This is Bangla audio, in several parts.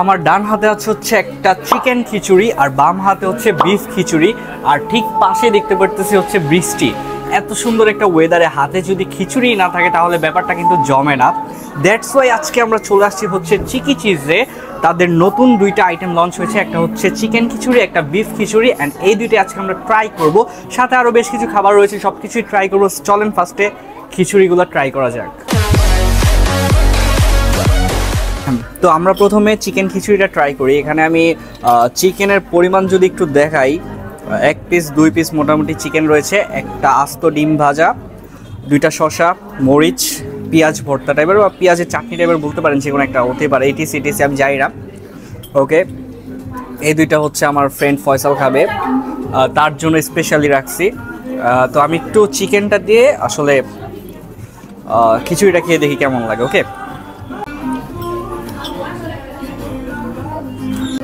আমার ডান হাতে হচ্ছে একটা চিকেন খিচুড়ি আর বাম হাতে হচ্ছে বিফ খিচুড়ি আর ঠিক পাশে দেখতে পারতেছি হচ্ছে বৃষ্টি। এত সুন্দর একটা ওয়েদারে হাতে যদি খিচুড়ি না থাকে তাহলে ব্যাপারটা কিন্তু জমে না। দ্যাটস ওয়াই আজকে আমরা চলে আসছি হচ্ছে চিকি চিজে। তাদের নতুন দুইটা আইটেম লঞ্চ হয়েছে, একটা হচ্ছে চিকেন খিচুড়ি, একটা বিফ খিচুড়ি, অ্যান্ড এই দুইটা আজকে আমরা ট্রাই করব। সাথে আরও বেশ কিছু খাবার রয়েছে, সব কিছুই ট্রাই করবো। চলেন ফার্স্টে খিচুড়িগুলো ট্রাই করা যাক। তো আমরা প্রথমে চিকেন খিচুড়িটা ট্রাই করি। এখানে আমি চিকেনের পরিমাণ যদি একটু দেখাই, 1 পিস 2 পিস মোটামুটি চিকেন রয়েছে, একটা আস্ত ডিম ভাজা, 2টা শসা, মরিচ, পেঁয়াজ ভর্তা টাইপের বা পেঁয়াজের চাটনি টাইপের বলতে পারেন, যে কোনো একটা হতে পারে, এটিসি আমি যাই না। ওকে, এই দুইটা হচ্ছে আমার ফ্রেন্ড ফয়সাল খাবে, তার জন্য স্পেশালি রাখছি। তো আমি একটু চিকেনটা দিয়ে আসলে খিচুড়িটা খেয়ে দেখি কেমন লাগে। ওকে,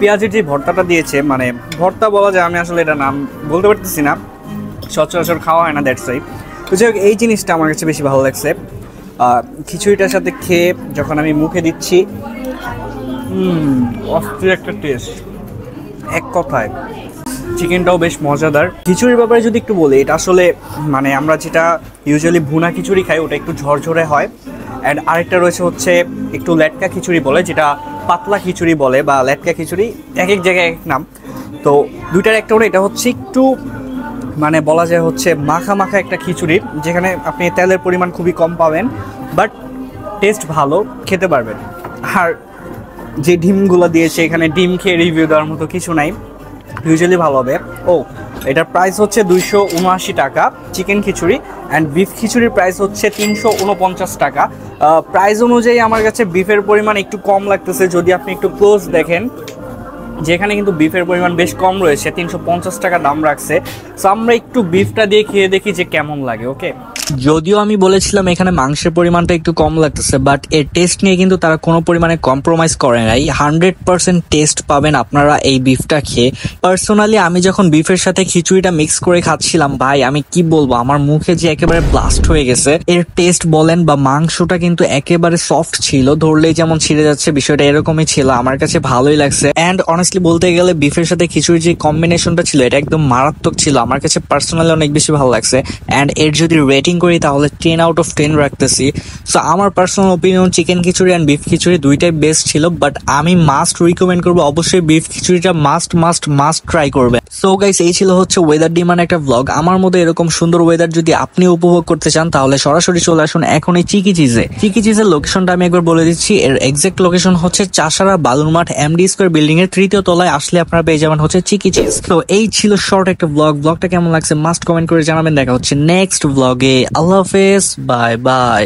পেঁয়াজের যে ভর্তাটা দিয়েছে, মানে ভর্তা বলা যায়, আমি আসলে এটা নাম বলতে পারতেছি না, সচরাচর খাওয়া হয় না, দ্যাটস ওয়াই। তো যাই হোক, এই জিনিসটা আমার কাছে বেশি ভালো লাগছে। খিচুড়িটার সাথে খেয়ে যখন আমি মুখে দিচ্ছি, অস্থির একটা টেস্ট, এক কথায়। চিকেনটাও বেশ মজাদার। খিচুড়ির ব্যাপারে যদি একটু বলি, এটা আসলে মানে আমরা যেটা ইউজুয়ালি ভুনা খিচুড়ি খাই ওটা একটু ঝরঝরে হয়, অ্যান্ড আরেকটা রয়েছে হচ্ছে একটু লেটকা খিচুড়ি বলে, যেটা পাতলা খিচুড়ি বলে বা লেটকা খিচুড়ি, এক এক জায়গায় এক নাম। তো দুইটার একটা হলো, এটা হচ্ছে একটু মানে বলা যায় হচ্ছে মাখা মাখা একটা খিচুড়ি, যেখানে আপনি তেলের পরিমাণ খুবই কম পাবেন, বাট টেস্ট ভালো, খেতে পারবেন। আর যে ডিমগুলো দিয়েছে, এখানে ডিম খেয়ে রিভিউ দেওয়ার মতো কিছু নাই, ইউজুয়ালি ভালো হবে। ও, এটার প্রাইস হচ্ছে 279 টাকা চিকেন খিচুড়ি, অ্যান্ড বিফ খিচুড়ির প্রাইস হচ্ছে 349 টাকা। প্রাইস অনুযায়ী আমার কাছে বিফের পরিমাণ একটু কম লাগতেছে, যদি আপনি একটু ক্লোজ দেখেন, যেখানে কিন্তু বিফের পরিমাণ বেশ কম রয়েছে, 350 টাকা দাম রাখছে। সো আমরা একটু বিফটা দিয়ে খেয়ে দেখি যে কেমন লাগে। ওকে, যদিও আমি বলেছিলাম এখানে মাংসের পরিমাণটা একটু কম লাগতেছে, বাট এর টেস্ট নিয়ে কিন্তু তারা কোনো পরিমাণে কম্প্রোমাইজ করে নাই। 100% টেস্ট পাবেন আপনারা এই বিফটা খেয়ে। পার্সোনালি আমি যখন বিফের সাথে খিচুড়িটা মিক্স করে খাচ্ছিলাম, ভাই আমি কি বলবো, আমার মুখে যে একেবারে ব্লাস্ট হয়ে গেছে। এর টেস্ট বলেন বা মাংসটা কিন্তু একেবারে সফট ছিল, ধরলেই যেমন ছিঁড়ে যাচ্ছে, বিষয়টা এরকমই ছিল। আমার কাছে ভালোই লাগছে, অ্যান্ড অনেস্টলি বলতে গেলে বিফের সাথে খিচুড়ির যে কম্বিনেশনটা ছিল, এটা একদম মারাত্মক ছিল। আমার কাছে পার্সোনালি অনেক বেশি ভালো লাগছে, অ্যান্ড এর যদি রেটিং করি তাহলে 10 আউট অফ 10 রাখতেছি। সো আমার personal opinion, chicken khichuri and beef khichuri দুইটাই বেস্ট ছিল, বাট আমি মাস্ট রিকমেন্ড করবো অবশ্যই বিফ খিচুড়িটা মাস্ট ট্রাই করবে। সো গাইস, এই ছিল হচ্ছে ওয়েদার ডিমান্ড একটা ব্লগ। আমার মতো এরকম সুন্দর ওয়েদার যদি আপনি উপভোগ করতে চান, তাহলে সরাসরি চলে আসুন এখন এই চিকি চিজে। চিকি চিজের লোকেশনটা আমি একবার বলে দিচ্ছি। এর এক্সাক্ট লোকেশন হচ্ছে চাষারা বালুরমাঠ MD স্কয়ার বিল্ডিং এর 3য় তলায় আসলে আপনারা পেয়ে যাবেন হচ্ছে চিকি চিজ। তো এই ছিল শর্ট একটা ব্লগটা কেমন লাগছে মাস্ট কমেন্ট করে জানাবেন। দেখা হচ্ছে নেক্সট ব্লগে। আল্লাহ হাফেজ, বাই বাই।